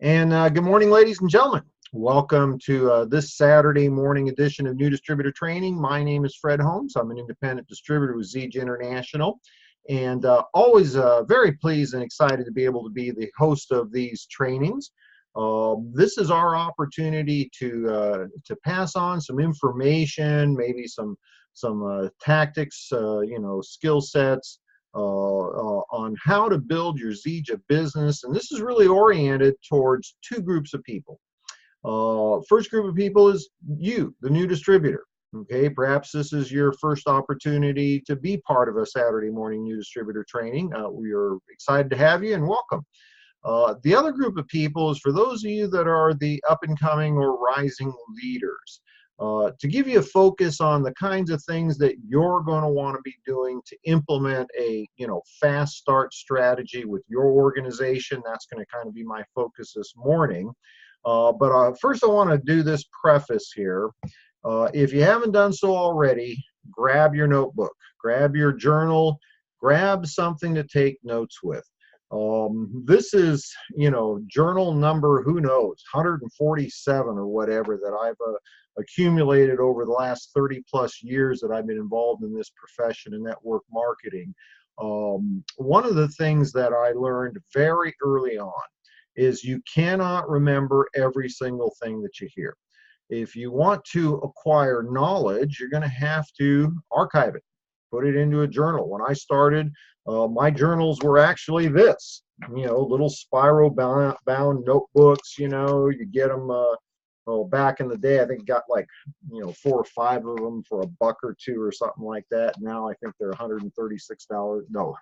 And good morning, ladies and gentlemen. Welcome to this Saturday morning edition of New Distributor Training. My name is Fred Holmes. I'm an independent distributor with Zija International, and always very pleased and excited to be able to be the host of these trainings. This is our opportunity to pass on some information, maybe some tactics, skill sets, on how to build your Zija business. And this is really oriented towards two groups of people. First group of people is you, the new distributor. Okay, perhaps this is your first opportunity to be part of a Saturday morning new distributor training. We are excited to have you and welcome. The other group of people is for those of you that are the up and coming or rising leaders. To give you a focus on the kinds of things that you're going to want to be doing to implement a fast start strategy with your organization. That's going to kind of be my focus this morning. But first I want to do this preface here. If you haven't done so already, grab your notebook, grab your journal, grab something to take notes with. This is, journal number, who knows, 147 or whatever that I've accumulated over the last 30 plus years that I've been involved in this profession in network marketing. One of the things that I learned very early on is you cannot remember every single thing that you hear. If you want to acquire knowledge, you're going to have to archive it, put it into a journal. When I started, my journals were actually this, little spiral bound notebooks. You get them, back in the day, I think got like, 4 or 5 of them for $1 or $2 or something like that. Now I think they're $136. No,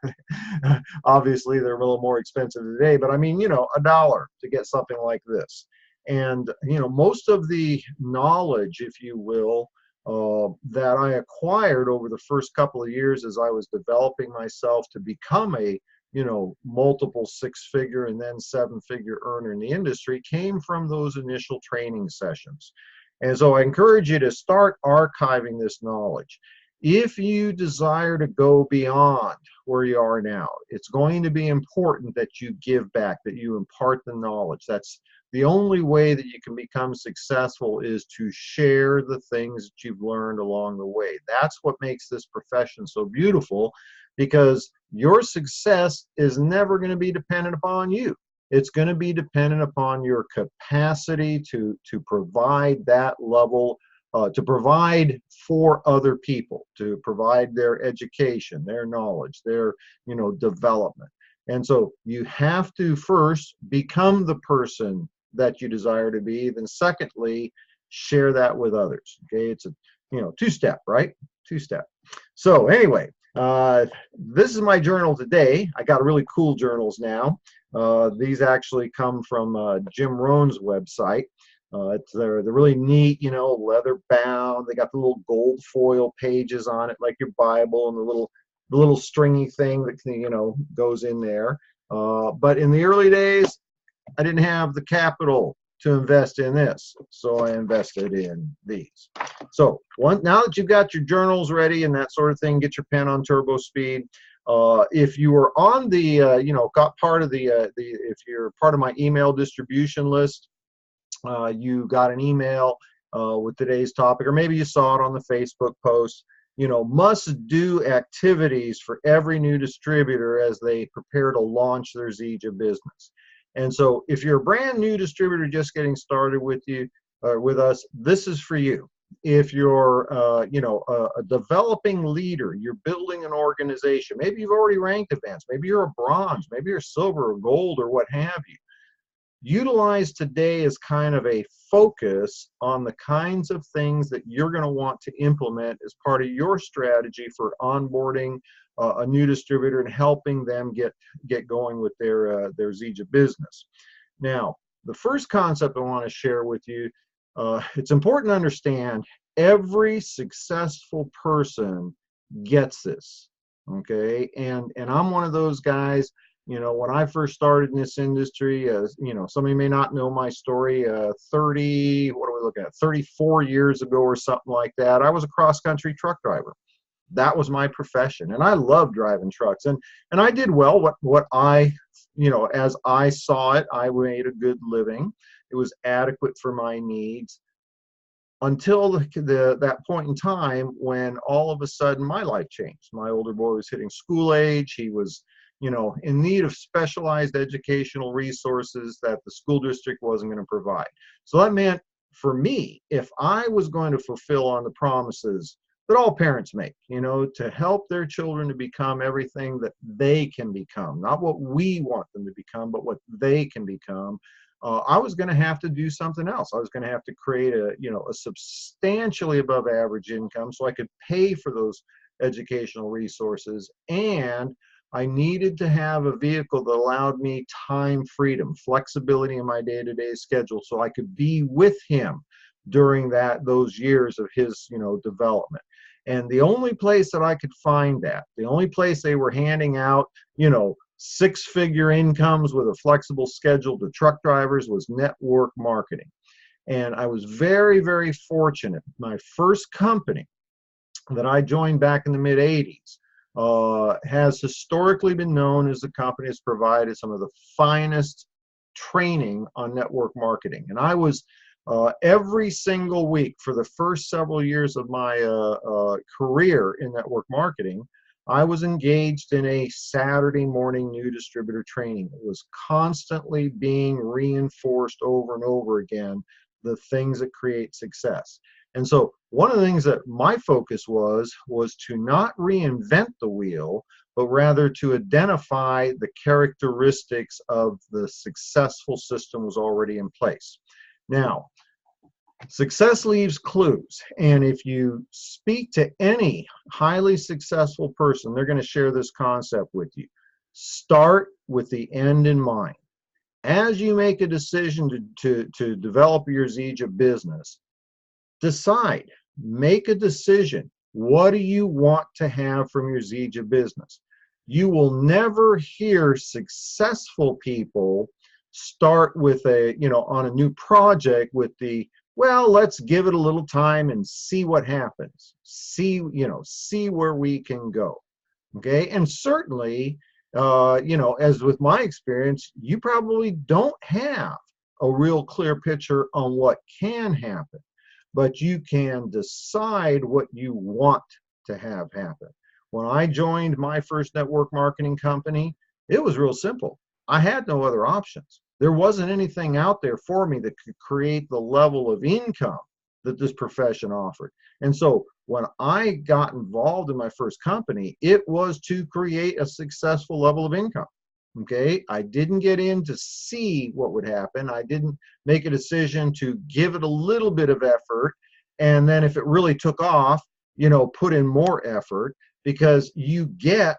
obviously they're a little more expensive today, but I mean, $1 to get something like this. And, most of the knowledge, if you will, that I acquired over the first couple of years as I was developing myself to become a multiple 6-figure and then 7-figure earner in the industry came from those initial training sessions. And so I encourage you to start archiving this knowledge. If you desire to go beyond where you are now, it's going to be important that you give back, that you impart the knowledge. That's the only way that you can become successful, is to share the things that you've learned along the way. That's what makes this profession so beautiful, because your success is never going to be dependent upon you. It's going to be dependent upon your capacity to provide that level, to provide for other people, to provide their education, their knowledge, their development. And so you have to first become the person that you desire to be. Then secondly, share that with others. Okay, it's a two-step, right? Two-step. So anyway, this is my journal today. I got really cool journals now. These actually come from Jim Rohn's website. They're really neat, leather bound. They got the little gold foil pages on it, like your Bible, and the little stringy thing that goes in there. But in the early days, I didn't have the capital to invest in this, so I invested in these. So now that you've got your journals ready and that sort of thing, get your pen on turbo speed. If you were on the got part of if you're part of my email distribution list, you got an email with today's topic, or maybe you saw it on the Facebook post. Must do activities for every new distributor as they prepare to launch their Zija business. And so if you're a brand new distributor just getting started with us, this is for you. If you're a developing leader, you're building an organization, maybe you've already ranked advanced, maybe you're a bronze, maybe you're silver or gold or what have you. Utilize today as kind of a focus on the kinds of things that you're going to want to implement as part of your strategy for onboarding a new distributor and helping them get going with their Zija business. Now, the first concept I want to share with you, it's important to understand every successful person gets this, okay? And I'm one of those guys. When I first started in this industry, somebody may not know my story, 34 years ago or something like that, I was a cross-country truck driver. That was my profession, and I loved driving trucks, and I did well. What I, as I saw it, I made a good living. It was adequate for my needs until that point in time when all of a sudden my life changed. My older boy was hitting school age. He was, in need of specialized educational resources that the school district wasn't going to provide. So that meant for me, if I was going to fulfill on the promises that all parents make, to help their children to become everything that they can become, not what we want them to become, but what they can become, I was going to have to do something else. I was going to have to create a substantially above average income so I could pay for those educational resources, and I needed to have a vehicle that allowed me time freedom, flexibility in my day-to-day schedule, so I could be with him during those years of his development. And the only place that I could find that, the only place they were handing out, six-figure incomes with a flexible schedule to truck drivers, was network marketing. And I was very, very fortunate. My first company that I joined back in the mid-'80s has historically been known as the company that's provided some of the finest training on network marketing. And I was every single week for the first several years of my career in network marketing, I was engaged in a Saturday morning new distributor training. It was constantly being reinforced over and over again, the things that create success. And so one of the things that my focus was to not reinvent the wheel, but rather to identify the characteristics of the successful system was already in place. Now, success leaves clues, and if you speak to any highly successful person, they're going to share this concept with you. Start with the end in mind. As you make a decision to develop your Zija business, decide, make a decision. What do you want to have from your Zija business? You will never hear successful people start with on a new project with the, well, let's give it a little time and see what happens. See where we can go. Okay. And certainly, as with my experience, you probably don't have a real clear picture on what can happen, but you can decide what you want to have happen. When I joined my first network marketing company, it was real simple. I had no other options. There wasn't anything out there for me that could create the level of income that this profession offered. And so when I got involved in my first company, it was to create a successful level of income. Okay, I didn't get in to see what would happen. I didn't make a decision to give it a little bit of effort, and then if it really took off, put in more effort, because you get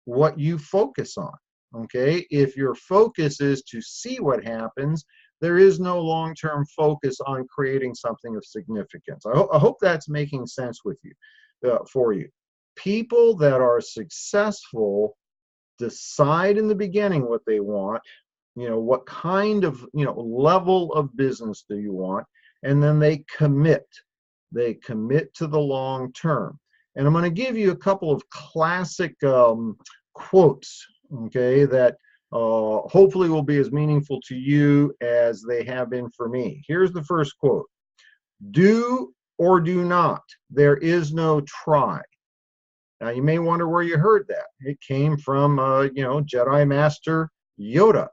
what you focus on. Okay, if your focus is to see what happens, there is no long-term focus on creating something of significance. I hope that's making sense with you, for you. People that are successful decide in the beginning what they want, what kind of, level of business do you want, and then they commit to the long term. And I'm going to give you a couple of classic quotes, okay, that hopefully will be as meaningful to you as they have been for me. Here's the first quote: do or do not, there is no try. Now, you may wonder where you heard that. It came from, Jedi Master Yoda.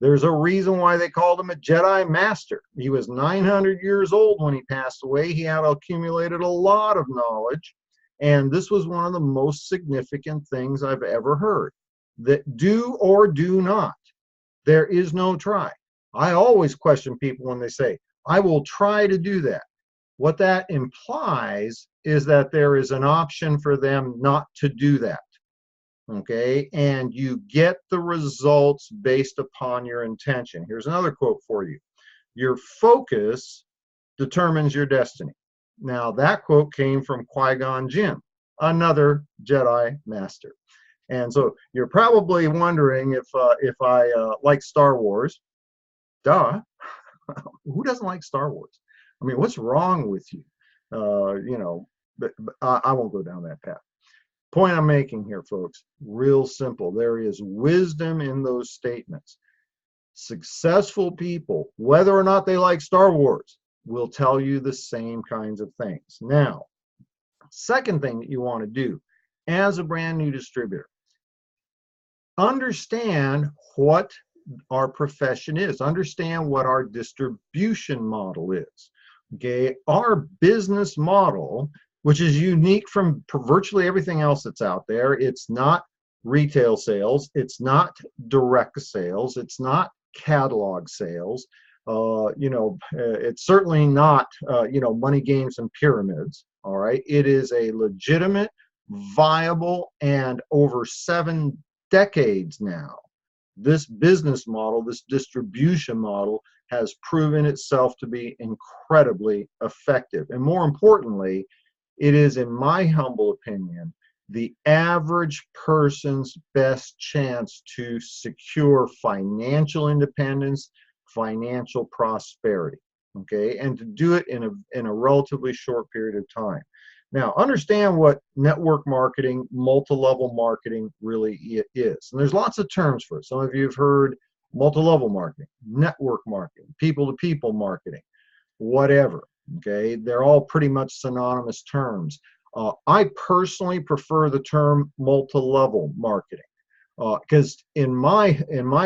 There's a reason why they called him a Jedi Master. He was 900 years old when he passed away. He had accumulated a lot of knowledge, and this was one of the most significant things I've ever heard. That do or do not, there is no try. I always question people when they say, I will try to do that. What that implies is that there is an option for them not to do that. Okay, and you get the results based upon your intention. Here's another quote for you: your focus determines your destiny. Now, that quote came from Qui-Gon Jinn, another Jedi Master. And so you're probably wondering if I like Star Wars. Duh. Who doesn't like Star Wars? I mean, what's wrong with you? But I won't go down that path. Point I'm making here, folks, real simple. There is wisdom in those statements. Successful people, whether or not they like Star Wars, will tell you the same kinds of things. Now, second thing that you want to do as a brand new distributor, understand what our profession is, understand what our distribution model is. Okay, our business model, which is unique from virtually everything else that's out there, it's not retail sales, it's not direct sales, it's not catalog sales, it's certainly not money games and pyramids. All right, it is a legitimate, viable, and over 7 decades now, this business model, this distribution model, has proven itself to be incredibly effective. And more importantly, it is, in my humble opinion, the average person's best chance to secure financial independence, financial prosperity, okay, and to do it in a relatively short period of time. Now, understand what network marketing, multi-level marketing really is. And there's lots of terms for it. Some of you have heard multi-level marketing, network marketing, people-to-people marketing, whatever. Okay, they're all pretty much synonymous terms. I personally prefer the term multi-level marketing because in my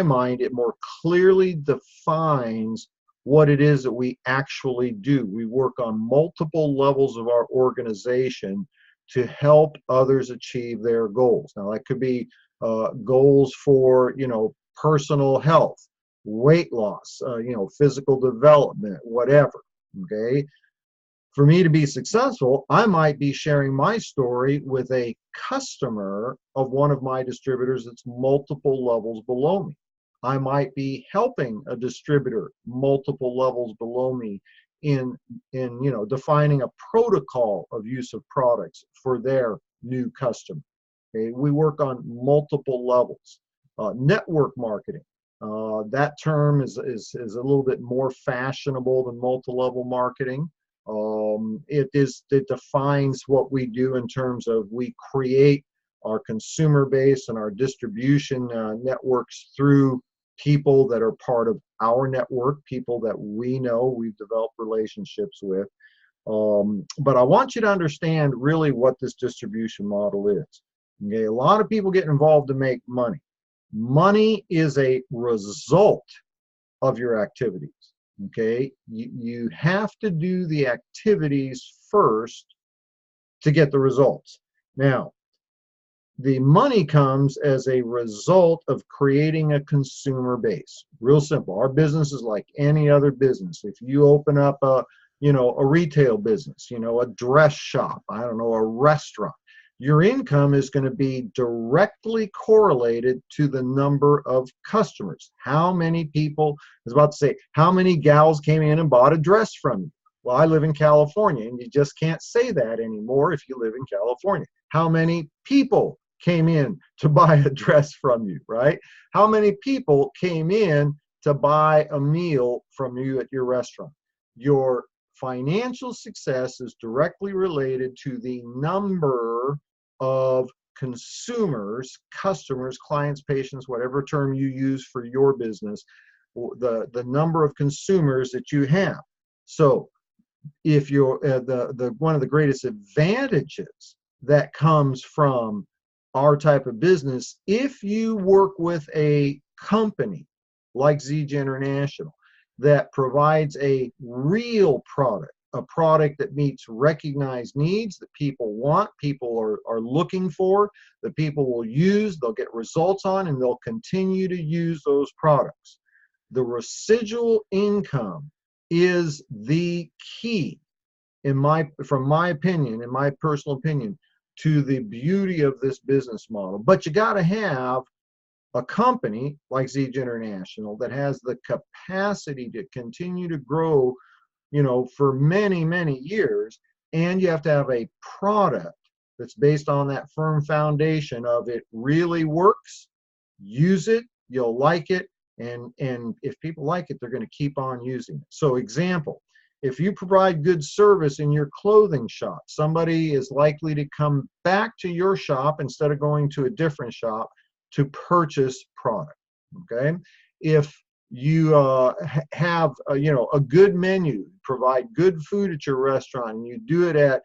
mind, it more clearly defines what it is that we actually do. We work on multiple levels of our organization to help others achieve their goals. Now, that could be goals for, personal health, weight loss, physical development, whatever, okay? For me to be successful, I might be sharing my story with a customer of one of my distributors that's multiple levels below me. I might be helping a distributor multiple levels below me in defining a protocol of use of products for their new customer. Okay, we work on multiple levels. Network marketing. That term is a little bit more fashionable than multi-level marketing. It defines what we do in terms of we create our consumer base and our distribution networks through people that are part of our network, people that we know, we've developed relationships with. But I want you to understand really what this distribution model is. Okay, a lot of people get involved to make money. Money is a result of your activities. Okay, you have to do the activities first to get the results. Now, the money comes as a result of creating a consumer base. Real simple. Our business is like any other business. If you open up a retail business, a dress shop, I don't know, a restaurant, your income is going to be directly correlated to the number of customers. How many people, I was about to say, how many gals came in and bought a dress from you? Well, I live in California, and you just can't say that anymore if you live in California. How many people came in to buy a dress from you, right? How many people came in to buy a meal from you at your restaurant? Your financial success is directly related to the number of consumers, customers, clients, patients, whatever term you use for your business, the number of consumers that you have. So if you're one of the greatest advantages that comes from our type of business, if you work with a company like Zija International that provides a real product, a product that meets recognized needs that people want, people are looking for, that people will use, they'll get results on, and they'll continue to use those products. The residual income is the key, from my opinion, in my personal opinion, to the beauty of this business model. But you got to have a company like Zija International that has the capacity to continue to grow, for many, many years. And you have to have a product that's based on that firm foundation of it really works, use it, you'll like it, and if people like it, they're going to keep on using it. So example, If you provide good service in your clothing shop, somebody is likely to come back to your shop instead of going to a different shop to purchase product. Okay, if you have a good menu, provide good food at your restaurant, and you do it at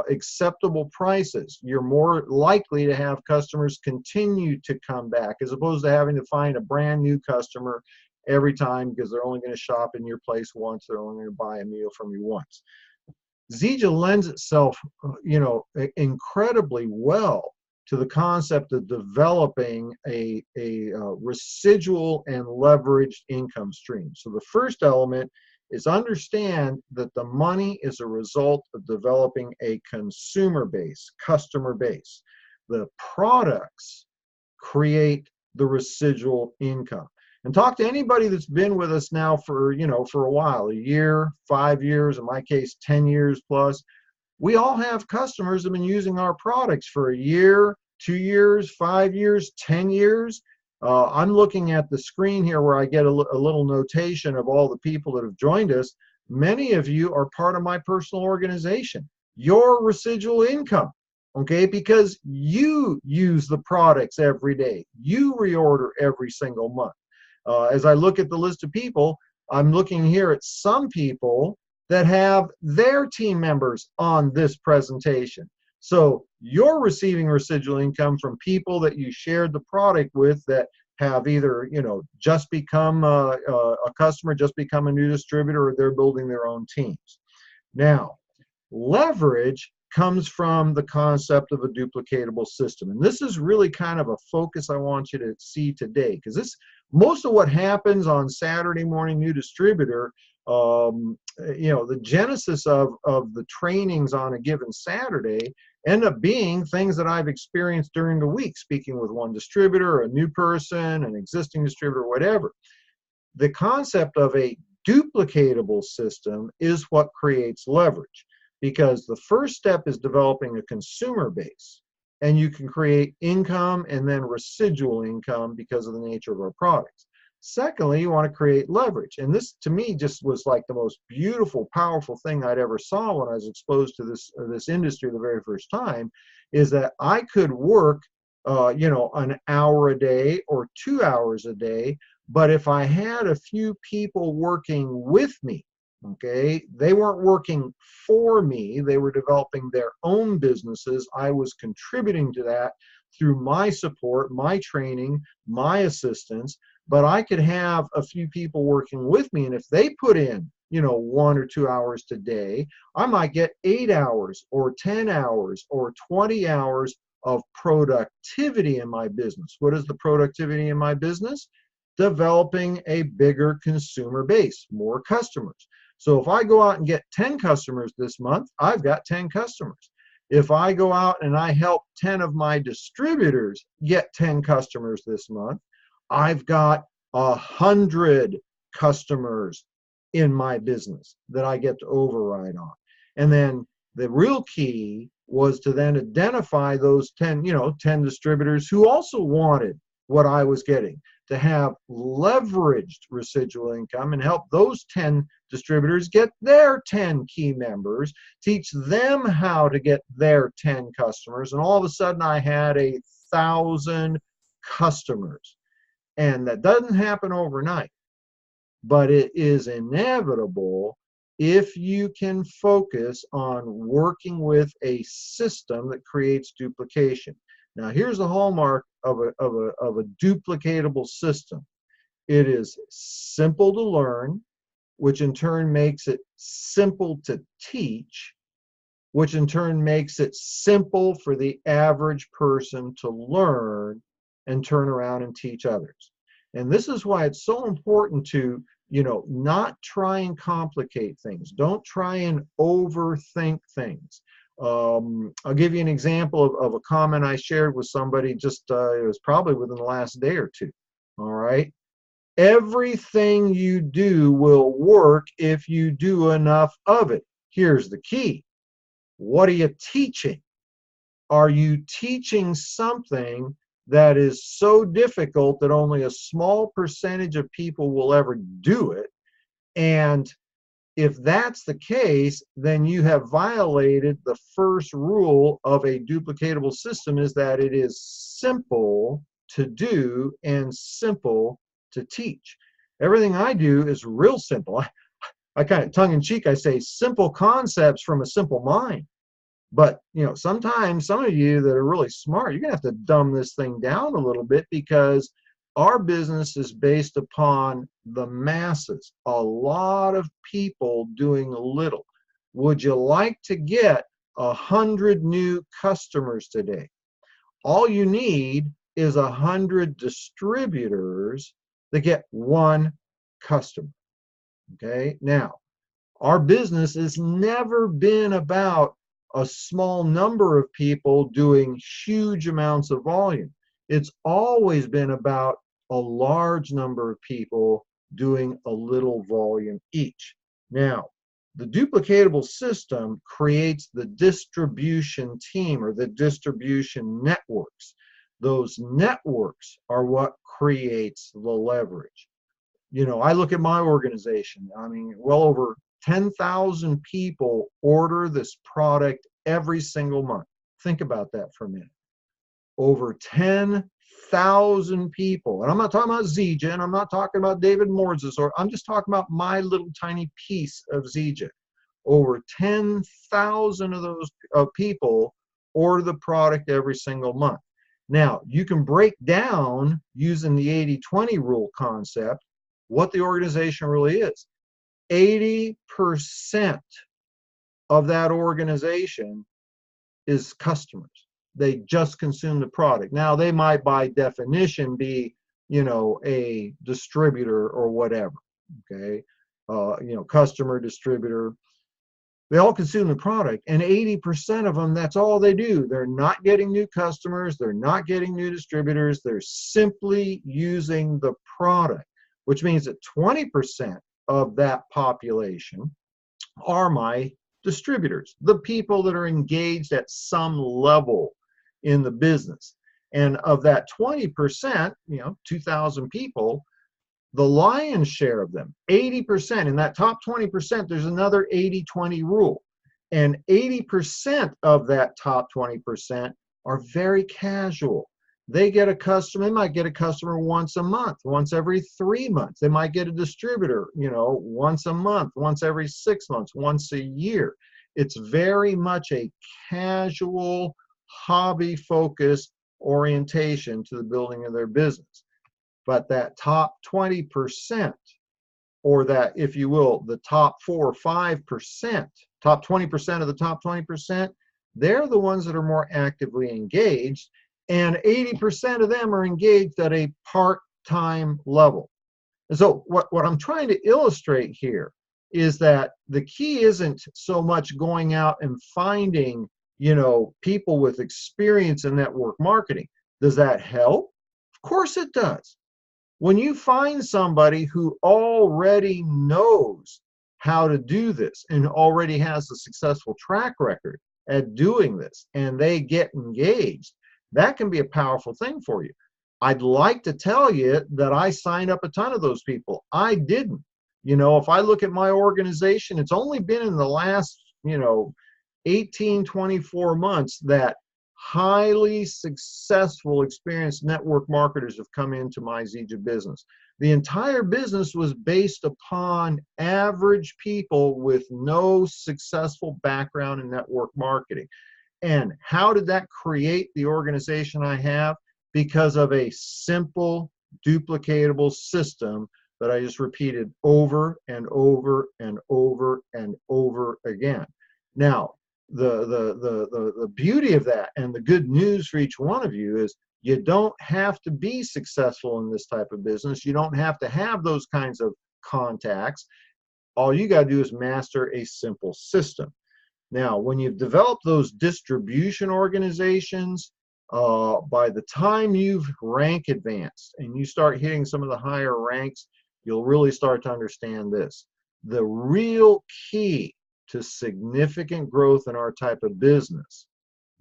acceptable prices, you're more likely to have customers continue to come back, as opposed to having to find a brand new customer every time because they're only going to shop in your place once, they're only going to buy a meal from you once. Zija lends itself incredibly well to the concept of developing a residual and leveraged income stream. So the first element is understand that the money is a result of developing a consumer base, customer base. The products create the residual income. And talk to anybody that's been with us now for a while, a year, 5 years, in my case 10 years plus. We all have customers that have been using our products for a year, 2 years, 5 years, 10 years. I'm looking at the screen here where I get a little notation of all the people that have joined us. Many of you are part of my personal organization, your residual income, okay? Because you use the products every day. You reorder every single month. As I look at the list of people, I'm looking here at some people that have their team members on this presentation. So you're receiving residual income from people that you shared the product with that have either just become a customer, just become a new distributor, or they're building their own teams. Now, leverage comes from the concept of a duplicatable system. And this is really kind of a focus I want you to see today, because most of what happens on Saturday morning New Distributor, the genesis of the trainings on a given Saturday end up being things that I've experienced during the week, speaking with one distributor, a new person, an existing distributor, whatever. The concept of a duplicatable system is what creates leverage, because the first step is developing a consumer base, and you can create income and then residual income because of the nature of our products. Secondly, you want to create leverage. And this, to me, just was like the most beautiful, powerful thing I'd ever saw when I was exposed to this industry the very first time, is that I could work, an hour a day or 2 hours a day, but if I had a few people working with me, okay, they weren't working for me, they were developing their own businesses. I was contributing to that through my support, my training, my assistance, but I could have a few people working with me, and if they put in 1 or 2 hours today, I might get 8 hours or 10 hours or 20 hours of productivity in my business. What is the productivity in my business? Developing a bigger consumer base, more customers. So if I go out and get 10 customers this month, I've got 10 customers. If I go out and I help 10 of my distributors get 10 customers this month, I've got 100 customers in my business that I get to override on. And then the real key was to then identify those 10 distributors who also wanted what I was getting, to have leveraged residual income and help those 10 distributors get their 10 key members, teach them how to get their 10 customers, and all of a sudden I had 1,000 customers. And that doesn't happen overnight, but it is inevitable if you can focus on working with a system that creates duplication. Now, here's the hallmark of a duplicatable system. It is simple to learn, which in turn makes it simple to teach, which in turn makes it simple for the average person to learn and turn around and teach others. And this is why it's so important to, not try and complicate things. Don't try and overthink things. I'll give you an example of a comment I shared with somebody just, it was probably within the last day or two. All right. Everything you do will work if you do enough of it. Here's the key. What are you teaching? Are you teaching something that is so difficult that only a small percentage of people will ever do it? And If that's the case, then you have violated the first rule of a duplicatable system, is that it is simple to do and simple to teach. Everything I do is real simple. I kind of tongue-in-cheek, I say simple concepts from a simple mind. But sometimes some of you that are really smart, you're gonna have to dumb this thing down a little bit, because our business is based upon the masses, a lot of people doing little. Would you like to get 100 new customers today? All you need is 100 distributors that get one customer. Okay, now our business has never been about a small number of people doing huge amounts of volume. It's always been about a large number of people doing a little volume each. Now, the duplicatable system creates the distribution team, or the distribution networks. Those networks are what creates the leverage. I look at my organization. I mean, well over 10,000 people order this product every single month. Think about that for a minute. Over 10,000 people. And I'm not talking about Zija, and I'm not talking about David Mordz's, or I'm just talking about my little tiny piece of Zija. Over 10,000 of those people order the product every single month. Now, you can break down, using the 80-20 rule concept, what the organization really is. 80% of that organization is customers. They just consume the product. Now, they might by definition be, a distributor or whatever, okay? Customer, distributor. They all consume the product, and 80% of them, that's all they do. They're not getting new customers. They're not getting new distributors. They're simply using the product, which means that 20% of that population are my distributors, the people that are engaged at some level in the business. And of that 20%, 2,000 people, the lion's share of them, 80%, in that top 20%, there's another 80-20 rule. And 80% of that top 20% are very casual. They get a customer, they might get a customer once a month, once every 3 months. They might get a distributor, once a month, once every 6 months, once a year. It's very much a casual, hobby-focused orientation to the building of their business. But that top 20%, or that, if you will, the top 4 or 5%, top 20% of the top 20%, they're the ones that are more actively engaged. And 80% of them are engaged at a part-time level. And so what I'm trying to illustrate here is that the key isn't so much going out and finding, people with experience in network marketing. Does that help? Of course it does. When you find somebody who already knows how to do this and already has a successful track record at doing this, and they get engaged, that can be a powerful thing for you. I'd like to tell you that I signed up a ton of those people. I didn't. If I look at my organization, it's only been in the last, 18, 24 months that highly successful, experienced network marketers have come into my Zija business. The entire business was based upon average people with no successful background in network marketing. And how did that create the organization I have? Because of a simple, duplicatable system that I just repeated over and over and over and over again. Now, the beauty of that, and the good news for each one of you, is you don't have to be successful in this type of business. You don't have to have those kinds of contacts. All you got to do is master a simple system. Now, when you've developed those distribution organizations, by the time you've rank advanced and you start hitting some of the higher ranks, you'll really start to understand this. The real key to significant growth in our type of business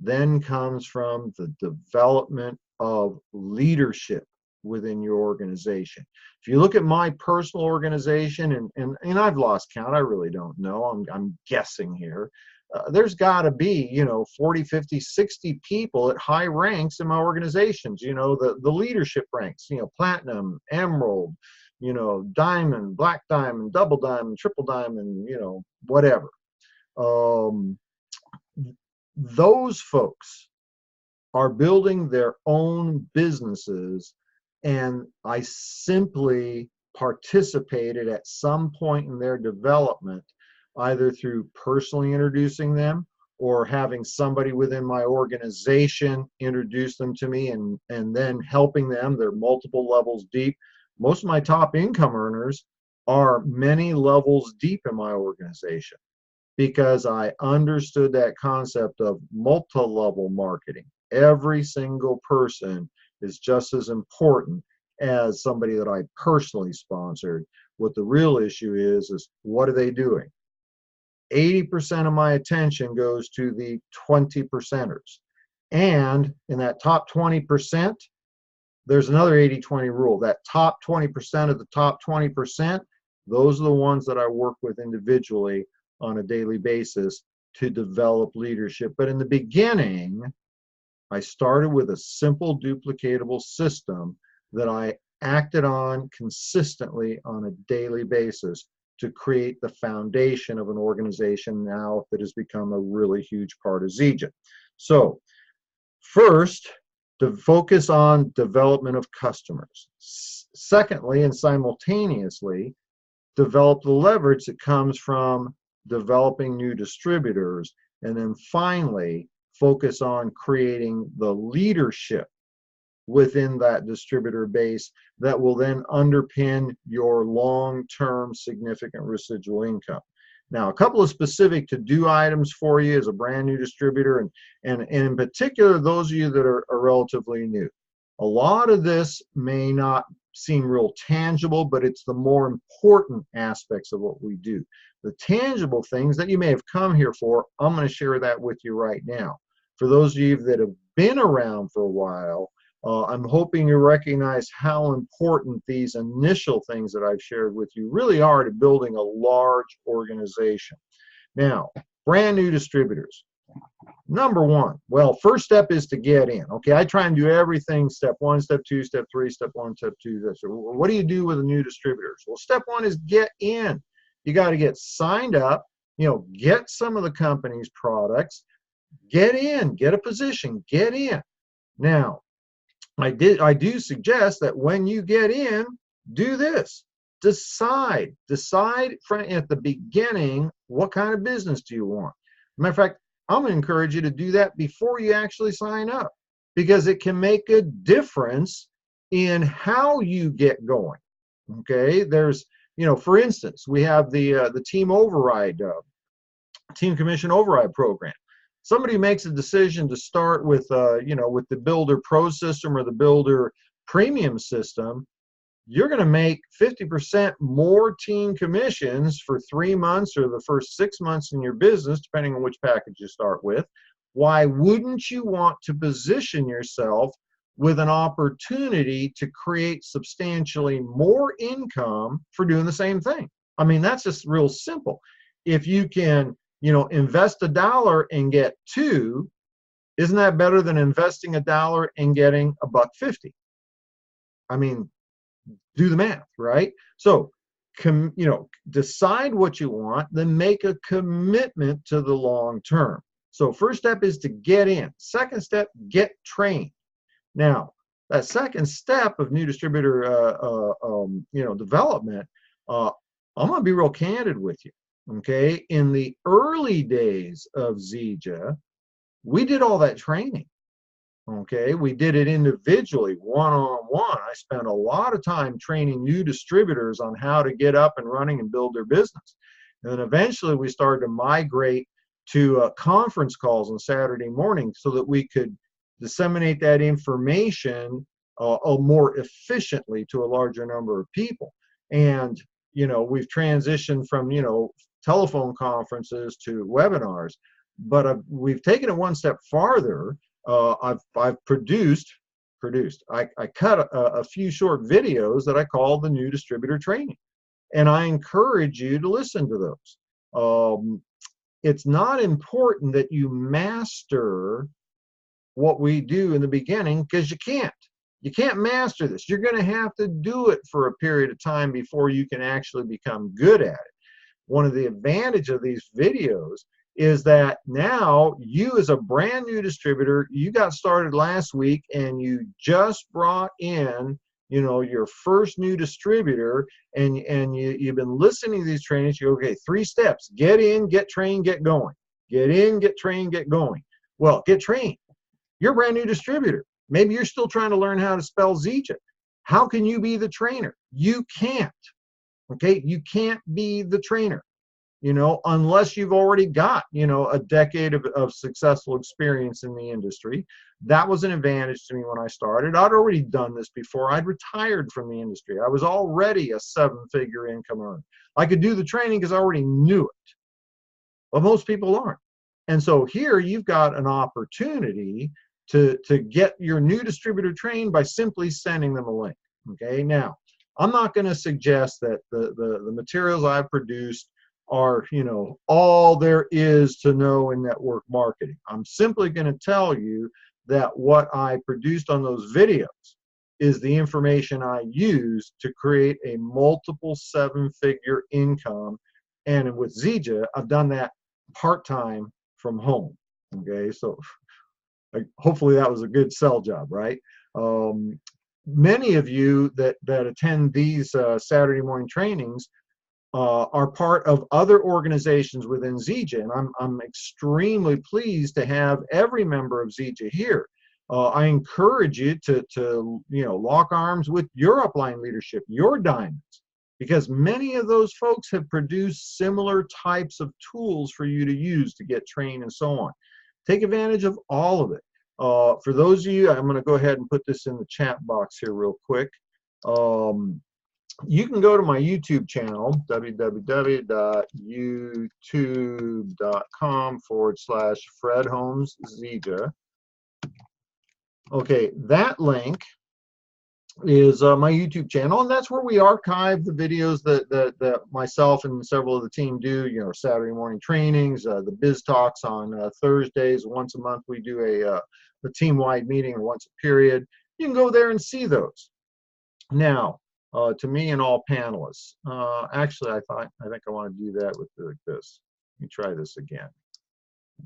then comes from the development of leadership within your organization. If you look at my personal organization, and I've lost count, I really don't know, I'm guessing here. There's got to be, 40, 50, 60 people at high ranks in my organizations, the leadership ranks, platinum, emerald, diamond, black diamond, double diamond, triple diamond, whatever. Those folks are building their own businesses, and I simply participated at some point in their development, either through personally introducing them or having somebody within my organization introduce them to me, and then helping them. They're multiple levels deep. Most of my top income earners are many levels deep in my organization, because I understood that concept of multi-level marketing. Every single person is just as important as somebody that I personally sponsored. What the real issue is what are they doing? 80% of my attention goes to the 20%ers. And in that top 20%, there's another 80-20 rule. That top 20% of the top 20%, those are the ones that I work with individually on a daily basis to develop leadership. But in the beginning, I started with a simple duplicatable system that I acted on consistently on a daily basis to create the foundation of an organization now that has become a really huge part of Zija. So first, to focus on development of customers. Secondly, and simultaneously, develop the leverage that comes from developing new distributors. And then finally, focus on creating the leadership within that distributor base that will then underpin your long-term significant residual income. Now, a couple of specific to-do items for you as a brand new distributor, and in particular, those of you that are relatively new. A lot of this may not seem real tangible, but it's the more important aspects of what we do. The tangible things that you may have come here for, I'm going to share that with you right now. For those of you that have been around for a while, I'm hoping you recognize how important these initial things that I've shared with you really are to building a large organization. Now, brand new distributors. Number one, well, first step is to get in. Okay, I try and do everything step one, step two, step three, step one, step two. So what do you do with the new distributors? Well, step one is get in. You got to get signed up, get some of the company's products, get in, get a position, get in. Now, I do suggest that when you get in, do this. Decide at the beginning, what kind of business do you want? Matter of fact, I'm going to encourage you to do that before you actually sign up, because it can make a difference in how you get going. Okay, there's, for instance, we have the team override, team commission override program. Somebody makes a decision to start with, with the Builder Pro system or the Builder Premium system. You're going to make 50% more team commissions for 3 months or the first 6 months in your business, depending on which package you start with. Why wouldn't you want to position yourself with an opportunity to create substantially more income for doing the same thing? I mean, that's just real simple. If you can, invest $1 and get $2, isn't that better than investing $1 and getting $1.50? I mean, do the math, right? So, decide what you want, then make a commitment to the long term. So first step is to get in. Second step, get trained. Now, that second step of new distributor, development, I'm going to be real candid with you. Okay, in the early days of Zija, we did all that training. Okay, we did it individually, one-on-one. I spent a lot of time training new distributors on how to get up and running and build their business. And then eventually we started to migrate to conference calls on Saturday morning so that we could disseminate that information more efficiently to a larger number of people. And, we've transitioned from, telephone conferences to webinars, but we've taken it one step farther. I've produced produced. I cut a few short videos that I call the New Distributor Training, and I encourage you to listen to those. It's not important that you master what we do in the beginning, because you can't. You can't master this. You're going to have to do it for a period of time before you can actually become good at it. One of the advantages of these videos is that now you, as a brand new distributor, you got started last week and you just brought in, your first new distributor, and you've been listening to these trainings. You go, okay, 3 steps: get in, get trained, get going. Get in, get trained, get going. Well, get trained. You're a brand new distributor. Maybe you're still trying to learn how to spell Zija. How can you be the trainer? You can't. Okay, you can't be the trainer, unless you've already got, a decade of successful experience in the industry. That was an advantage to me when I started. I'd already done this before. I'd retired from the industry. I was already a 7-figure income earner. I could do the training because I already knew it. But most people aren't. And so here you've got an opportunity to get your new distributor trained by simply sending them a link. Okay, now I'm not going to suggest that the materials I've produced are, all there is to know in network marketing. I'm simply going to tell you that what I produced on those videos is the information I use to create a multiple 7-figure income. And with Zija, I've done that part-time from home. Okay, so hopefully that was a good sell job, right? Many of you that attend these Saturday morning trainings are part of other organizations within Zija, and I'm extremely pleased to have every member of Zija here. I encourage you to lock arms with your upline leadership, your diamonds, because many of those folks have produced similar types of tools for you to use to get trained and so on. Take advantage of all of it. For those of you, I'm going to go ahead and put this in the chat box here real quick. You can go to my YouTube channel, www.youtube.com/Fred Holmes Zija. Okay, that link is my YouTube channel, and that's where we archive the videos that myself and several of the team do. Saturday morning trainings, the biz talks on Thursdays. Once a month we do a team-wide meeting, or once a period. You can go there and see those. Now, to me and all panelists, actually I think I want to do that with like this. Let me try this again.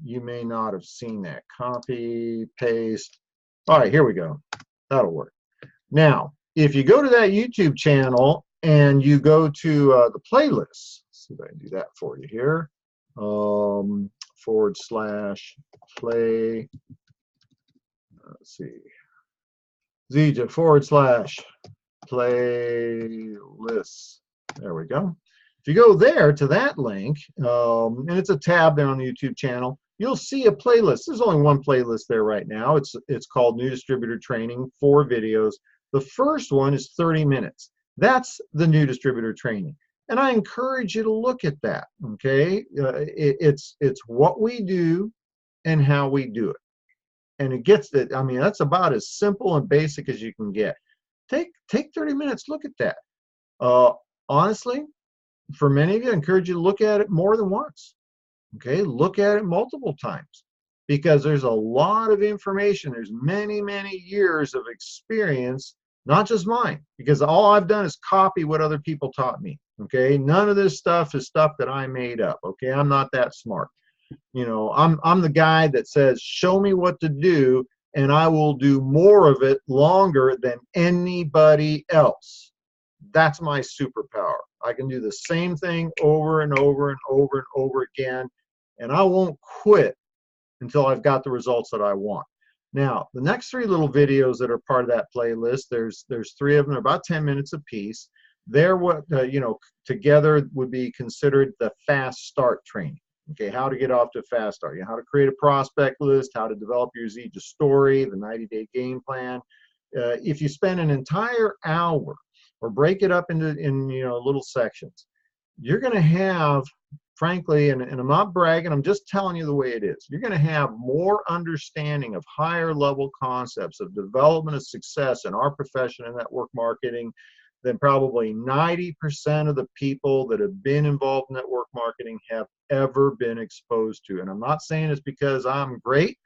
You may not have seen that. Copy, paste. All right, here we go. That'll work. Now, if you go to that YouTube channel and you go to the playlists, let's see if I can do that for you here. /play. Let's see. Zija /playlists. There we go. If you go there to that link, and it's a tab there on the YouTube channel, you'll see a playlist. There's only one playlist there right now. It's called New Distributor Training, 4 videos. The first one is 30 minutes. That's the New Distributor Training. And I encourage you to look at that, okay? It's what we do and how we do it. And it gets that, I mean, that's about as simple and basic as you can get. Take 30 minutes, look at that. Honestly, for many of you, I encourage you to look at it more than once. Okay, look at it multiple times, because there's a lot of information. There's many, many years of experience, not just mine, because all I've done is copy what other people taught me. Okay, none of this stuff is stuff that I made up. Okay, I'm not that smart. I'm the guy that says, show me what to do, and I will do more of it longer than anybody else. That's my superpower. I can do the same thing over and over and over and over again, and I won't quit until I've got the results that I want. Now, the next 3 little videos that are part of that playlist, there's 3 of them. They're about 10 minutes apiece. They're what, together would be considered the fast start training. Okay, how to get off to a fast start, how to create a prospect list, how to develop your Zija story, the 90-day game plan. If you spend an entire hour or break it up in little sections, you're going to have frankly, and I'm not bragging, I'm just telling you the way it is. You're going to have more understanding of higher level concepts of development of success in our profession in network marketing than probably 90% of the people that have been involved in network marketing have ever been exposed to. And I'm not saying it's because I'm great.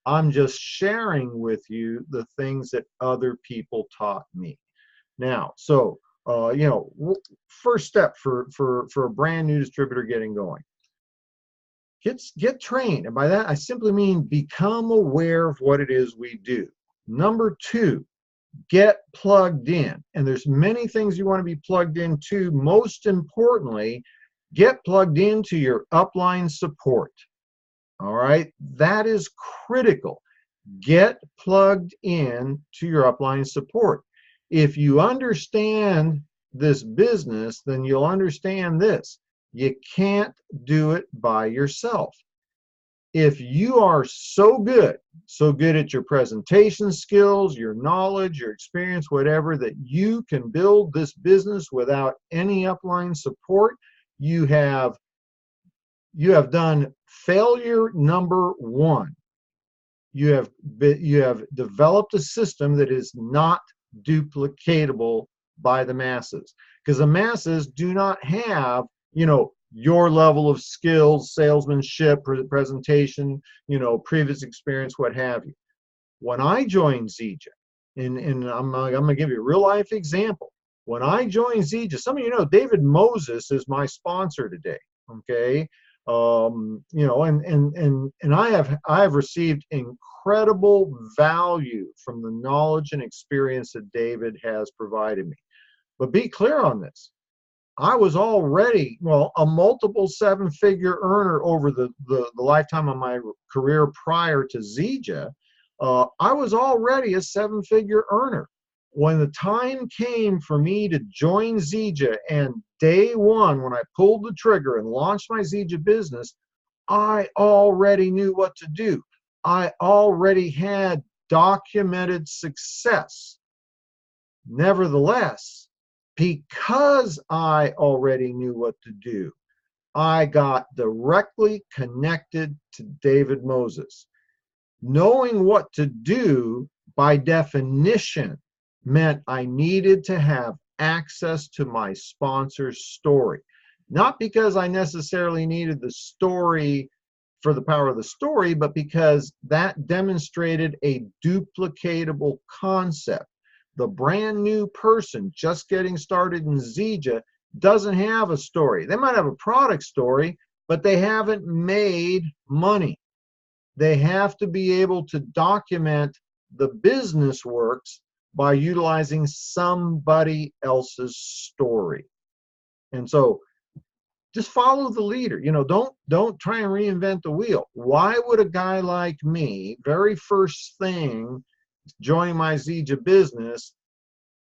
I'm just sharing with you the things that other people taught me. Now, so first step for a brand new distributor getting going, get trained. And by that, I simply mean become aware of what it is we do. Number two, get plugged in. And there's many things you want to be plugged into. Most importantly, get plugged into your upline support. All right, that is critical. Get plugged in to your upline support. If you understand this business, then you'll understand this. You can't do it by yourself. If you are so good at your presentation skills, your knowledge, your experience, whatever, that you can build this business without any upline support, you have done failure number one. You have developed a system that is not duplicatable by the masses, because the masses do not have, your level of skills, salesmanship, presentation, previous experience, what have you. When I joined Zija, and I'm going to give you a real life example. When I joined Zija, some of you know David Moses is my sponsor today. Okay, and I have received incredible value from the knowledge and experience that David has provided me. But be clear on this. I was already, a multiple seven-figure earner over the lifetime of my career prior to Zija. I was already a seven-figure earner. When the time came for me to join Zija, and day one, when I pulled the trigger and launched my Zija business, I already knew what to do. I already had documented success. Nevertheless, because I already knew what to do, I got directly connected to David Moses. Knowing what to do, by definition, meant I needed to have access to my sponsor's story. Not because I necessarily needed the story for the power of the story, but because that demonstrated a duplicatable concept. The brand new person just getting started in Zija doesn't have a story. They might have a product story, but they haven't made money. They have to be able to document the business works by utilizing somebody else's story. And so just follow the leader. Don't try and reinvent the wheel. Why would a guy like me, very first thing joining my Zija business,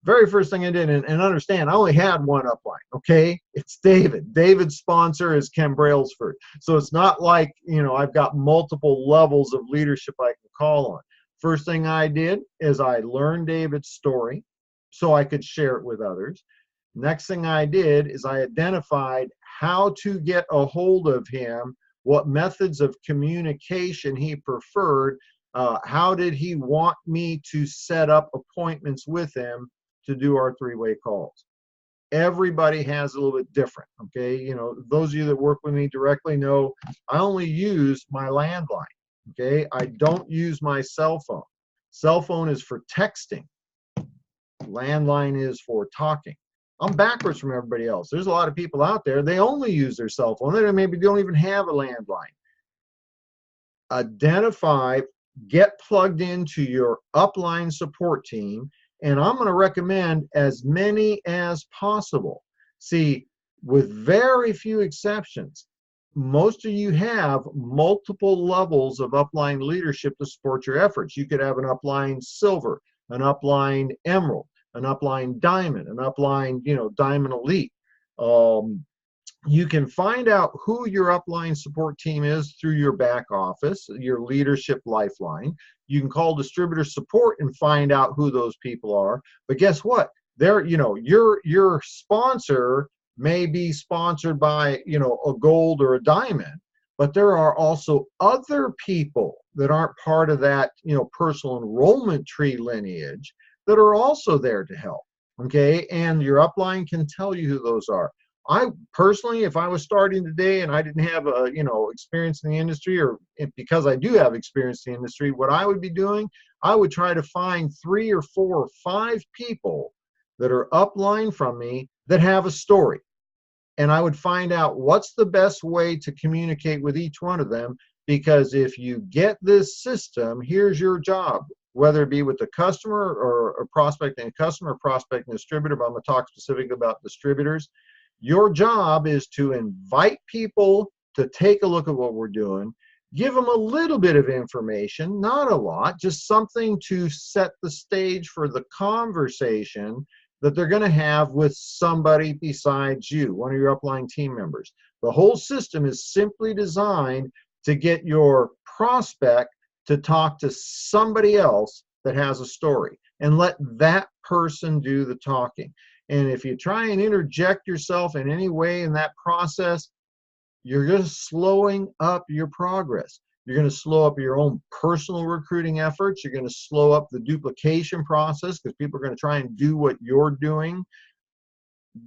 very first thing I did, and understand, I only had one upline, okay? It's David. David's sponsor is Ken Brailsford. So it's not like, I've got multiple levels of leadership I can call on. First thing I did is I learned David's story so I could share it with others. Next thing I did is I identified how to get a hold of him, what methods of communication he preferred, how did he want me to set up appointments with him to do our three-way calls. Everybody has a little bit different, okay? Those of you that work with me directly know I only use my landline, okay? I don't use my cell phone. Cell phone is for texting. Landline is for talking. I'm backwards from everybody else. There's a lot of people out there, they only use their cell phone. They maybe don't even have a landline. Identify, get plugged into your upline support team, and I'm going to recommend as many as possible. See, with very few exceptions, most of you have multiple levels of upline leadership to support your efforts. You could have an upline silver, an upline emerald, an upline diamond, an upline, diamond elite. You can find out who your upline support team is through your back office, your leadership lifeline. You can call distributor support and find out who those people are. But guess what? They're, your sponsor may be sponsored by, you know, a gold or a diamond, but there are also other people that aren't part of that, you know, personal enrollment tree lineage that are also there to help. Okay, and your upline can tell you who those are. I personally, if I was starting today and I didn't have a, you know, experience in the industry, or because I do have experience in the industry, what I would be doing, I would try to find 3 or 4 or 5 people that are upline from me that have a story. And I would find out what's the best way to communicate with each one of them. Because if you get this system, here's your job, whether it be with the customer or prospecting a customer, prospecting a distributor, but I'm going to talk specifically about distributors. Your job is to invite people to take a look at what we're doing, give them a little bit of information, not a lot, just something to set the stage for the conversation that they're going to have with somebody besides you, one of your upline team members. The whole system is simply designed to get your prospect to talk to somebody else that has a story and let that person do the talking. And if you try and interject yourself in any way in that process, you're just slowing up your progress. You're going to slow up your own personal recruiting efforts. You're going to slow up the duplication process because people are going to try and do what you're doing.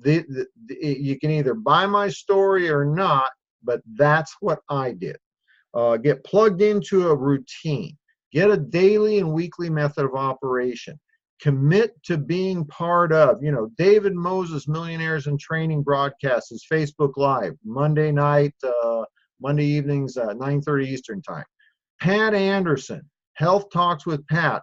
You can either buy my story or not, but that's what I did. Get plugged into a routine. Get a daily and weekly method of operation. Commit to being part of, you know, David Moses, Millionaires in Training broadcast is Facebook Live, Monday night, Monday evenings, 9:30 Eastern time. Pat Anderson, Health Talks with Pat.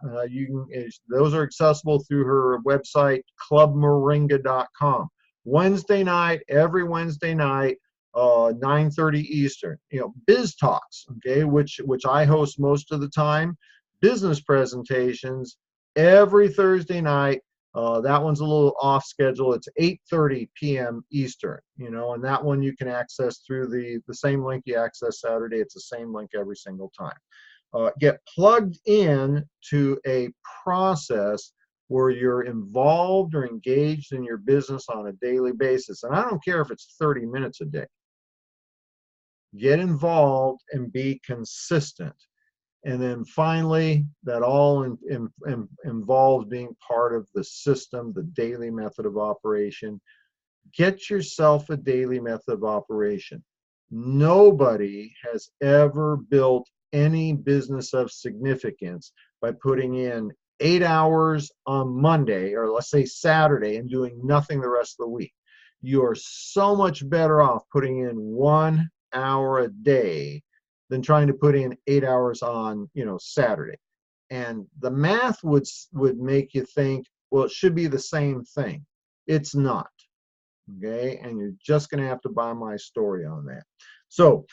Those are accessible through her website, clubmoringa.com. Wednesday night, every Wednesday night, 9:30 Eastern. You know, Biz Talks, okay, which I host most of the time. Business presentations every Thursday night. That one's a little off schedule. It's 8:30 p.m. Eastern, you know, and that one you can access through the same link you access Saturday. It's the same link every single time. Get plugged in to a process where you're involved or engaged in your business on a daily basis. And I don't care if it's 30 minutes a day. Get involved and be consistent. And then finally, that all involves being part of the system, the daily method of operation. Get yourself a daily method of operation. Nobody has ever built any business of significance by putting in 8 hours on Monday, or let's say Saturday, and doing nothing the rest of the week. You are so much better off putting in 1 hour a day than trying to put in 8 hours on, you know, Saturday. And the math would make you think, well, it should be the same thing. It's not. Okay, and you're just going to have to buy my story on that. So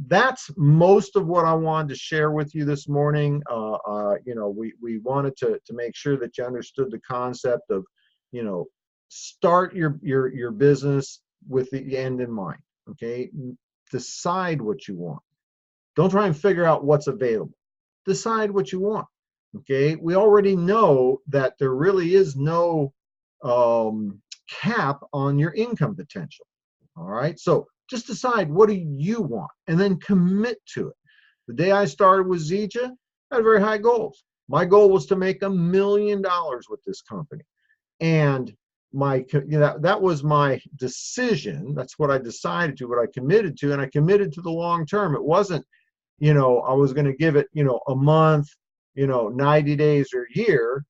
that's most of what I wanted to share with you this morning. You know, we wanted to make sure that you understood the concept of, you know, start your business with the end in mind. Okay, decide what you want. Don't try and figure out what's available. Decide what you want. Okay, we already know that there really is no cap on your income potential. All right, so just decide what do you want and then commit to it. The day I started with Zija, I had very high goals. My goal was to make $1 million with this company, and that was my decision. That's what I decided to, what I committed to, and I committed to the long term. It wasn't, you know, I was going to give it, you know, a month, you know, 90 days or a year.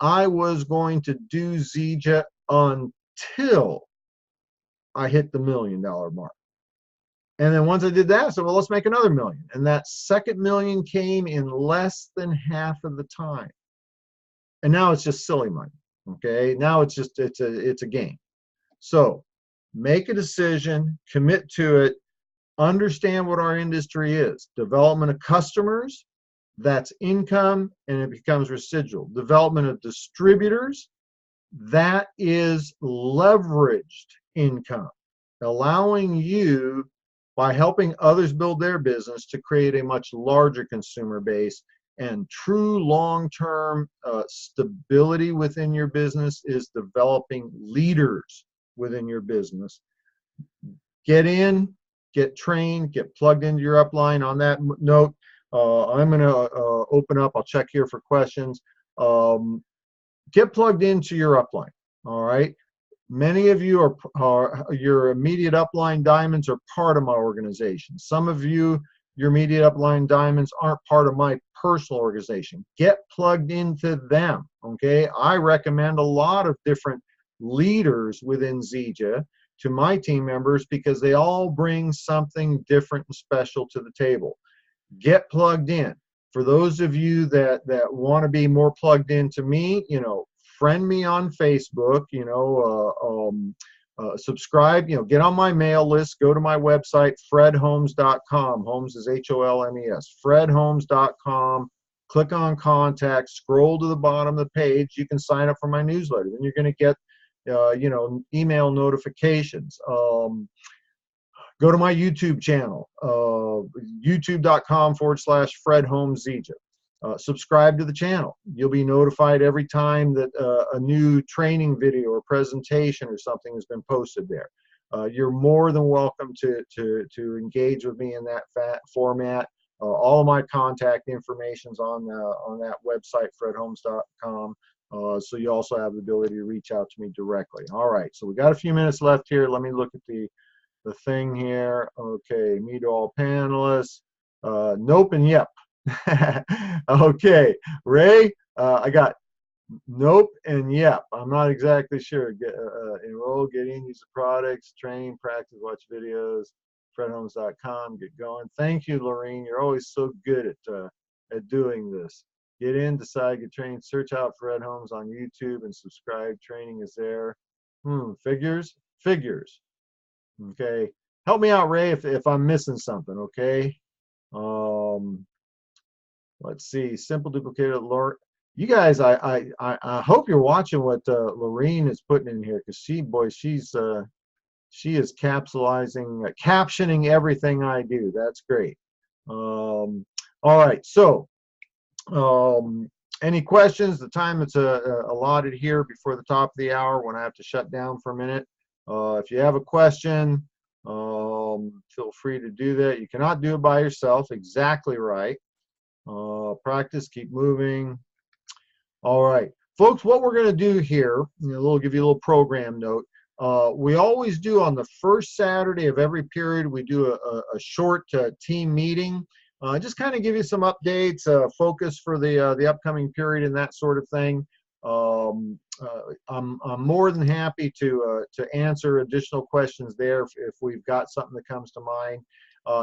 I was going to do Zija until I hit the $1 million mark. And then once I did that, I said, well, let's make another $1 million. And that second $1 million came in less than half of the time. And now it's just silly money. Okay. Now it's just, it's a game. So make a decision, commit to it, understand what our industry is. Development of customers, that's income, and it becomes residual. Development of distributors, that is leveraged income, allowing you, by helping others build their business, to create a much larger consumer base. And true long-term stability within your business is developing leaders within your business. Get in, get trained, get plugged into your upline. On that note, I'm going to open up. I'll check here for questions. Get plugged into your upline. All right. Many of you are your immediate upline diamonds are part of my organization. Some of you, your immediate upline diamonds aren't part of my personal organization. Get plugged into them. Okay. I recommend a lot of different leaders within Zija to my team members because they all bring something different and special to the table. Get plugged in. For those of you that want to be more plugged into me, you know, friend me on Facebook, you know, subscribe, you know, get on my mail list, go to my website, fredholmes.com. Holmes is Holmes, fredholmes.com. Click on contact, scroll to the bottom of the page. You can sign up for my newsletter. Then you're going to get, you know, email notifications. Go to my YouTube channel, youtube.com/FredHolmesZija. Subscribe to the channel. You'll be notified every time that a new training video or presentation or something has been posted there. You're more than welcome to engage with me in that format. All of my contact information's on that website, fredholmes.com. So you also have the ability to reach out to me directly. All right, so we got a few minutes left here. Let me look at the thing here. Okay, meet all panelists. Nope and yep. Okay, Ray, I got nope and yep. I'm not exactly sure. Enroll, get in, use the products, train, practice, watch videos, fredholmes.com, get going. Thank you, Lorene. You're always so good at doing this. Get in, decide, get trained, search out Fred Holmes on YouTube and subscribe. Training is there. Figures. Okay. Help me out, Ray, if I'm missing something, okay? Let's see. Simple duplicated. You guys, I hope you're watching what Lorene is putting in here, because she is captioning everything I do. That's great. All right. So, any questions? The time that's allotted here before the top of the hour when I have to shut down for a minute. If you have a question, feel free to do that. You cannot do it by yourself. Exactly right. Practice, keep moving. All right, folks, what we're going to do here, we'll give you a little program note. We always do on the first Saturday of every period, we do a short team meeting. Just kind of give you some updates, focus for the upcoming period and that sort of thing. I'm more than happy to answer additional questions there if we've got something that comes to mind.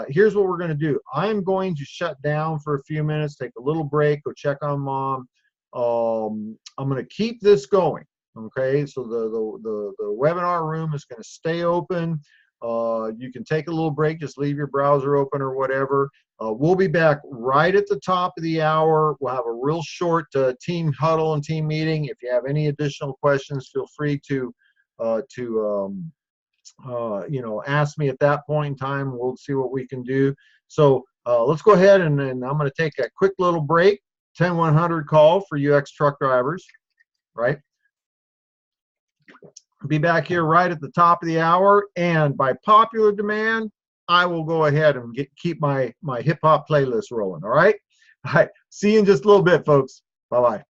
Here's what we're going to do. I'm going to shut down for a few minutes, take a little break, go check on Mom. I'm going to keep this going. Okay, so the webinar room is going to stay open. You can take a little break, just leave your browser open or whatever. We'll be back right at the top of the hour. We'll have a real short team huddle and team meeting. If you have any additional questions, feel free to ask me at that point in time. We'll see what we can do. So let's go ahead and I'm going to take a quick little break. 10100 call for UX truck drivers, right? Be back here right at the top of the hour, and by popular demand, I will go ahead and keep my hip hop playlist rolling. All right. See you in just a little bit, folks. Bye bye.